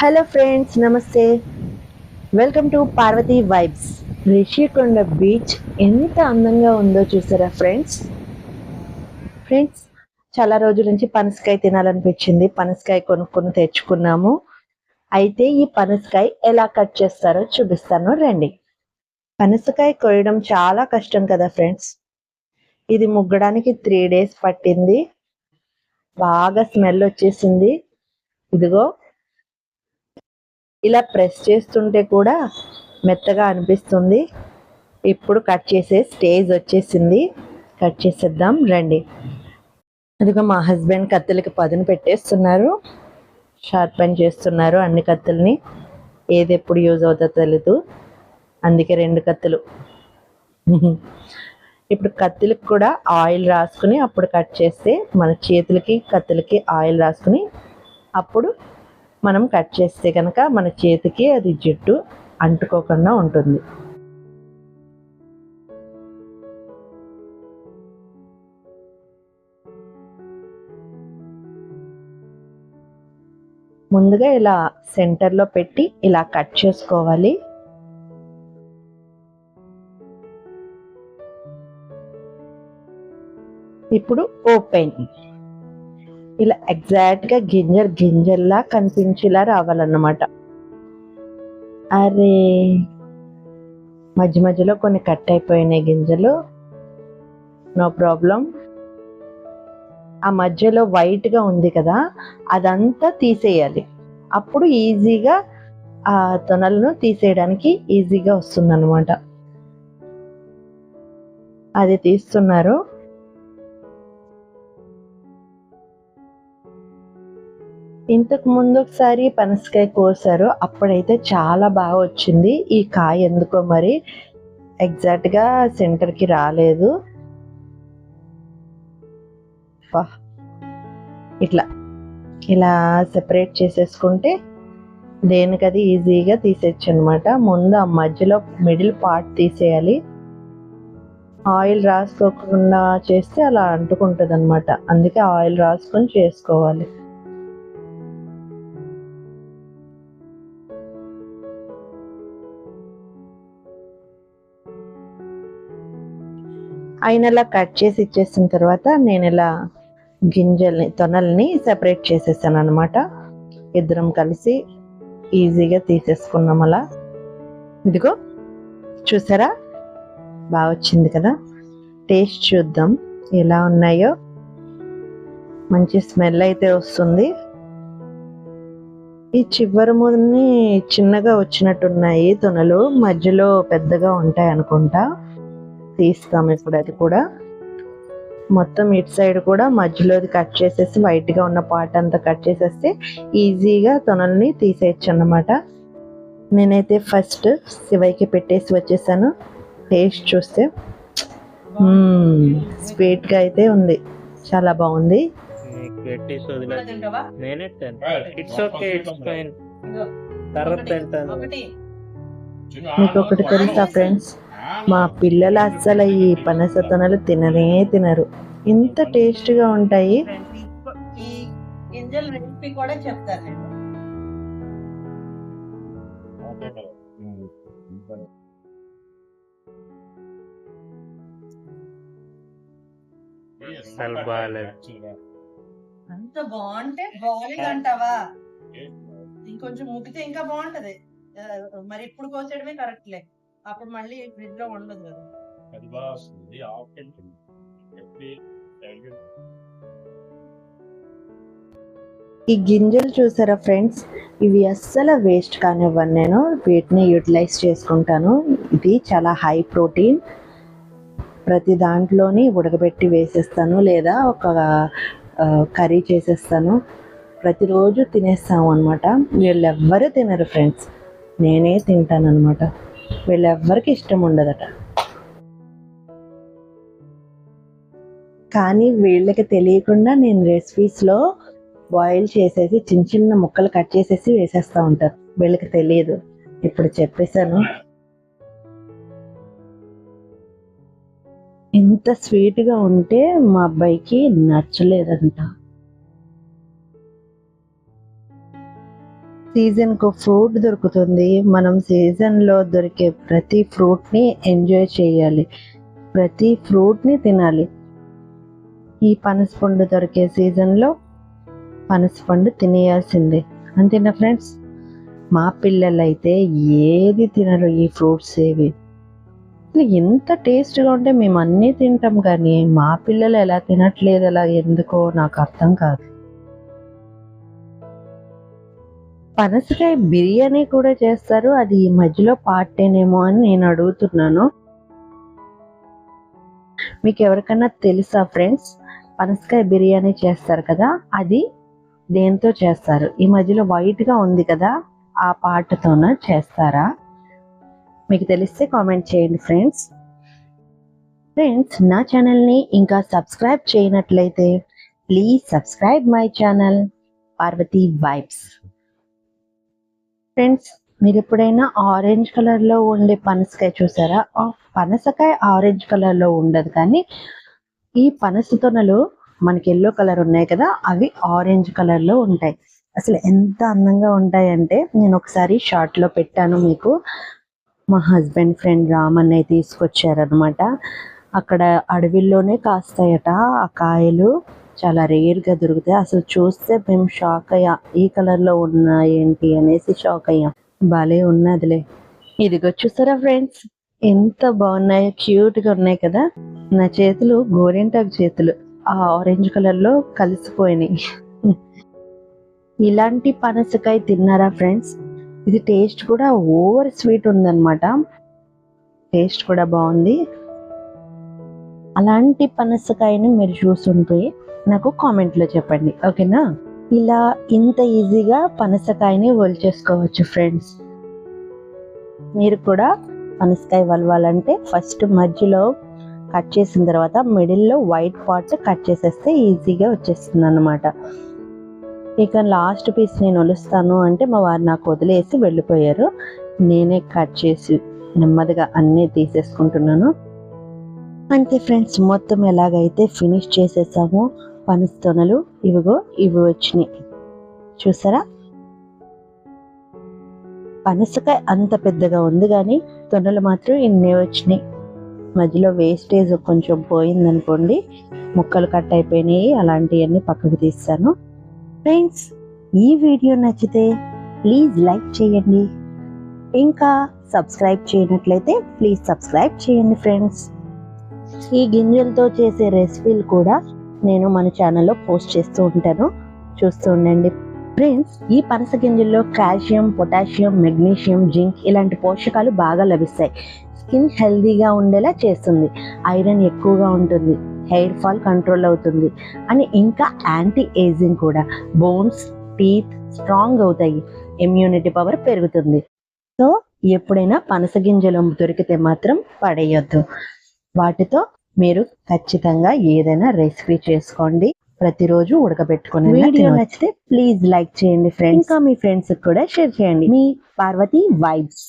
Hello friends, నమస్తే. Welcome to Parvati vibes. Rishikonda beach ఎంత అందంగా ఉందో చూసారా ఫ్రెండ్స్. చాలా రోజుల నుంచి పనసకాయ తినాలనిపించింది. పనసకాయ కొనుక్కొని తెచ్చుకున్నాము. అయితే ఈ పనసకాయ ఎలా కట్ చేస్తారో చూపిస్తాను రండి. పనసకాయ కోయడం చాలా కష్టం కదా ఫ్రెండ్స్. ఇది ముగ్గడానికి 3 days పట్టింది. బాగా స్మెల్ వచ్చేసింది. ఇదిగో ఇలా ప్రెస్ చేస్తుంటే కూడా మెత్తగా అనిపిస్తుంది. ఇప్పుడు కట్ చేసే స్టేజ్ వచ్చేసింది. కట్ చేసేద్దాం రండి. అదిగో మా హస్బెండ్ కత్తులకి పదును పెట్టేస్తున్నారు, షార్పెన్ చేస్తున్నారు అన్ని కత్తుల్ని. ఏది ఎప్పుడు యూజ్ అవుతుందో తెలీదు, అందుకే 2 కత్తులు. ఇప్పుడు కత్తులకు కూడా ఆయిల్ రాసుకుని అప్పుడు కట్ చేస్తే మన చేతులకి కత్తులకి ఆయిల్ రాసుకుని అప్పుడు మనం కట్ చేస్తే కనుక మన చేతికి అది జిడ్డు అంటుకోకుండా ఉంటుంది. ముందుగా ఇలా సెంటర్లో పెట్టి ఇలా కట్ చేసుకోవాలి. ఇప్పుడు ఓపెన్. ఇలా ఎగ్జాక్ట్గా గింజల్లా కనిపించేలా రావాలన్నమాట. అరే, మధ్యలో కొన్ని కట్ అయిపోయినాయి గింజలు. No problem. ఆ మధ్యలో వైట్గా ఉంది కదా, అదంతా తీసేయాలి. అప్పుడు ఈజీగా ఆ తొనలను తీసేయడానికి ఈజీగా వస్తుందన్నమాట. అది తీస్తున్నారు. ఇంతకు ముందు ఒకసారి పనసకాయ కోసారు, అప్పుడైతే చాలా బాగా వచ్చింది. ఈ కాయ ఎందుకో మరి ఎగ్జాక్ట్గా సెంటర్కి రాలేదు. ఇలా సెపరేట్ చేసేసుకుంటే దేనికది ఈజీగా తీసేయచ్చు అనమాట. ముందు ఆ మధ్యలో మిడిల్ పార్ట్ తీసేయాలి. ఆయిల్ రాసుకోకుండా చేస్తే అలా అంటుకుంటుంది అనమాట. అందుకే ఆయిల్ రాసుకొని చేసుకోవాలి. అయినలా కట్ చేసి ఇచ్చేసిన తర్వాత నేను ఇలా తొనల్ని సెపరేట్ చేసేసాను అనమాట. ఇద్దరం కలిసి ఈజీగా తీసేసుకున్నాం అలా. ఇదిగో చూసారా, బాగా వచ్చింది కదా. టేస్ట్ చూద్దాం ఎలా ఉన్నాయో. మంచి స్మెల్ అయితే వస్తుంది. ఈ చివరి ముందుని చిన్నగా వచ్చినట్టున్నాయి తొనలు, మధ్యలో పెద్దగా ఉంటాయి అనుకుంటా. తీస్తాం ఇప్పుడు అది కూడా. మొత్తం ఇటు సైడ్ కూడా మధ్యలోది కట్ చేసేసి వైట్గా ఉన్న పార్ట్ అంతా కట్ చేసేస్తే ఈజీగా తొనల్ని తీసేయచ్చు అన్నమాట. నేనైతే ఫస్ట్ శివయ్యకి పెట్టేసి వచ్చేసాను. టేస్ట్ చూస్తే స్వీట్గా అయితే ఉంది, చాలా బాగుంది. మీకు ఒకటి తెలుసా ఫ్రెండ్స్, మా పిల్లలు అస్సలు ఈ పనస తొనలు తినరు. ఇంత టేస్ట్గా ఉంటాయి. ఈ గింజల రెసిపీ కూడా చెప్తాను నేను. అంత బాగుంటే బాయిలింగ్ అంటావా? ఇంకొంచెం ముగితే ఇంకా బాగుంటది. మరి ఇప్పుడు కోసేయడమే కరెక్ట్లే, అప్పుడు మళ్ళీ ఫ్రిడ్జ్ లో ఉండదు కదా. ఈ గింజలు చూసారా ఫ్రెండ్స్, ఇవి అస్సలు వేస్ట్ కానివ్వను. నేను వీటిని యూటిలైజ్ చేసుకుంటాను. ఇది చాలా హై ప్రోటీన్. ప్రతి దాంట్లోని ఉడకబెట్టి వేసేస్తాను, లేదా ఒక కర్రీ చేసేస్తాను. ప్రతిరోజు తినేస్తాము అనమాట. వీళ్ళెవ్వరూ తినరు ఫ్రెండ్స్, నేనే తింటాను అనమాట. వీళ్ళెవ్వరికి ఇష్టం ఉండదట. కానీ వీళ్ళకి తెలియకుండా నేను రెసిపీస్లో బాయిల్ చేసేసి చిన్న ముక్కలు కట్ చేసేసి వేసేస్తూ ఉంటారు. వీళ్ళకి తెలియదు. ఇప్పుడు చెప్పేశాను. ఇంత స్వీట్గా ఉంటే మా అబ్బాయికి నచ్చలేదంట. సీజన్కు ఫ్రూట్ దొరుకుతుంది. మనం సీజన్లో దొరికే ప్రతి ఫ్రూట్ని ఎంజాయ్ చేయాలి, ప్రతి ఫ్రూట్ని తినాలి. ఈ పనసపండు దొరికే సీజన్లో పనసపండు తినేయాల్సిందే, అంతేనా ఫ్రెండ్స్? మా పిల్లలైతే ఏది తినరు ఈ ఫ్రూట్స్ ఏవి. ఎంత టేస్ట్గా ఉంటే మేము అన్నీ తింటాం, కానీ మా పిల్లలు ఎలా తినట్లేదు, అలా ఎందుకో నాకు అర్థం కాదు. పనసకాయ బిర్యానీ కూడా చేస్తారు, అది ఈ మధ్యలో పార్టేనేమో అని నేను అడుగుతున్నాను. మీకు ఎవరికైనా తెలుసా ఫ్రెండ్స్? పనసకాయ బిర్యానీ చేస్తారు కదా, అది దేంతో చేస్తారు? ఈ మధ్యలో వైట్గా ఉంది కదా, ఆ పార్ట్తోన చేస్తారా? మీకు తెలిస్తే కామెంట్ చేయండి ఫ్రెండ్స్. నా ఛానల్ని ఇంకా సబ్స్క్రైబ్ చేయనట్లయితే please subscribe my channel Parvathi vibes. Friends, మీరు ఎప్పుడైనా ఆరెంజ్ కలర్లో ఉండే పనసకాయ చూసారా? పనసకాయ ఆరెంజ్ కలర్లో ఉండదు, కానీ ఈ పనస తొనలు మనకి ఎల్లో కలర్ ఉన్నాయి కదా, అవి ఆరెంజ్ కలర్లో ఉంటాయి. అసలు ఎంత అందంగా ఉంటాయంటే, నేను ఒకసారి షార్ట్లో పెట్టాను మీకు. మా హస్బెండ్ ఫ్రెండ్ రామన్నయ్య తీసుకొచ్చారనమాట. అక్కడ అడవిలోనే కాస్తాయట ఆ కాయలు, చాలా రేర్గా దొరుకుతాయి. అసలు చూస్తే మేము షాక్ అయ్యా, ఈ కలర్లో ఉన్నాయేంటి అనేసి షాక్ అయ్యాం. భలే ఉన్నదిలే. ఇదిగో చూసారా ఫ్రెండ్స్, ఎంత బాగున్నాయో, క్యూట్గా ఉన్నాయి కదా. నా చేతులు గోరింటాకు చేతులు, ఆ ఆరెంజ్ కలర్లో కలిసిపోయినాయి. ఇలాంటి పనసకాయ తిన్నారా ఫ్రెండ్స్? ఇది టేస్ట్ కూడా ఓవర్ స్వీట్ ఉందన్నమాట, టేస్ట్ కూడా బాగుంది. అలాంటి పనసకాయని మీరు చూసుంటే నాకు కామెంట్లో చెప్పండి, ఓకేనా? ఇలా ఇంత ఈజీగా పనసకాయని వలిచేసుకోవచ్చు ఫ్రెండ్స్. మీరు కూడా పనసకాయ వలవాలంటే ఫస్ట్ మధ్యలో కట్ చేసిన తర్వాత మిడిల్లో వైట్ పార్ట్స్ కట్ చేసేస్తే ఈజీగా వచ్చేస్తుంది అన్నమాట. ఇక లాస్ట్ పీస్ నేను వలుస్తాను అంటే మా వారు నాకు వదిలేసి వెళ్ళిపోయారు. నేనే కట్ చేసి నెమ్మదిగా అన్నీ తీసేసుకుంటున్నాను. అంతే ఫ్రెండ్స్, మొత్తం ఎలాగైతే ఫినిష్ చేసేసాము. పనస తొనలు ఇవిగో ఇవి వచ్చినాయి చూసారా? పనసకాయ అంత పెద్దగా ఉంది, కానీ తొనలు మాత్రం ఇన్నే వచ్చినాయి. మధ్యలో వేస్టేజ్ కొంచెం పోయిందనుకోండి, ముక్కలు కట్ అయిపోయినాయి, అలాంటివన్నీ పక్కకు తీస్తాను. ఫ్రెండ్స్, ఈ వీడియో నచ్చితే ప్లీజ్ లైక్ చేయండి, ఇంకా సబ్స్క్రైబ్ చేయనట్లయితే ప్లీజ్ సబ్స్క్రైబ్ చేయండి ఫ్రెండ్స్. ఈ గింజలతో చేసే రెసిపీలు కూడా నేను మన ఛానల్లో పోస్ట్ చేస్తూ ఉంటాను, చూస్తూ ఉండండి ఫ్రెండ్స్. ఈ పనస గింజల్లో కాల్షియం, పొటాషియం, మెగ్నీషియం, జింక్ ఇలాంటి పోషకాలు బాగా లభిస్తాయి. స్కిన్ హెల్దీగా ఉండేలా చేస్తుంది, ఐరన్ ఎక్కువగా ఉంటుంది, హెయిర్ ఫాల్ కంట్రోల్ అవుతుంది, అని ఇంకా యాంటీ ఏజింగ్ కూడా. బోన్స్, టీత్ స్ట్రాంగ్ అవుతాయి, ఇమ్యూనిటీ పవర్ పెరుగుతుంది. సో ఎప్పుడైనా పనస గింజలు దొరికితే మాత్రం పడేయొద్దు. వాటితో మీరు ఖచ్చితంగా ఏదైనా రెసిపీ చేసుకోండి, ప్రతిరోజు ఉడకబెట్టుకుని. వీడియో నచ్చితే ప్లీజ్ లైక్ చేయండి ఫ్రెండ్స్, ఇంకా మీ ఫ్రెండ్స్ కూడా షేర్ చేయండి. మీ పార్వతి వైబ్స్.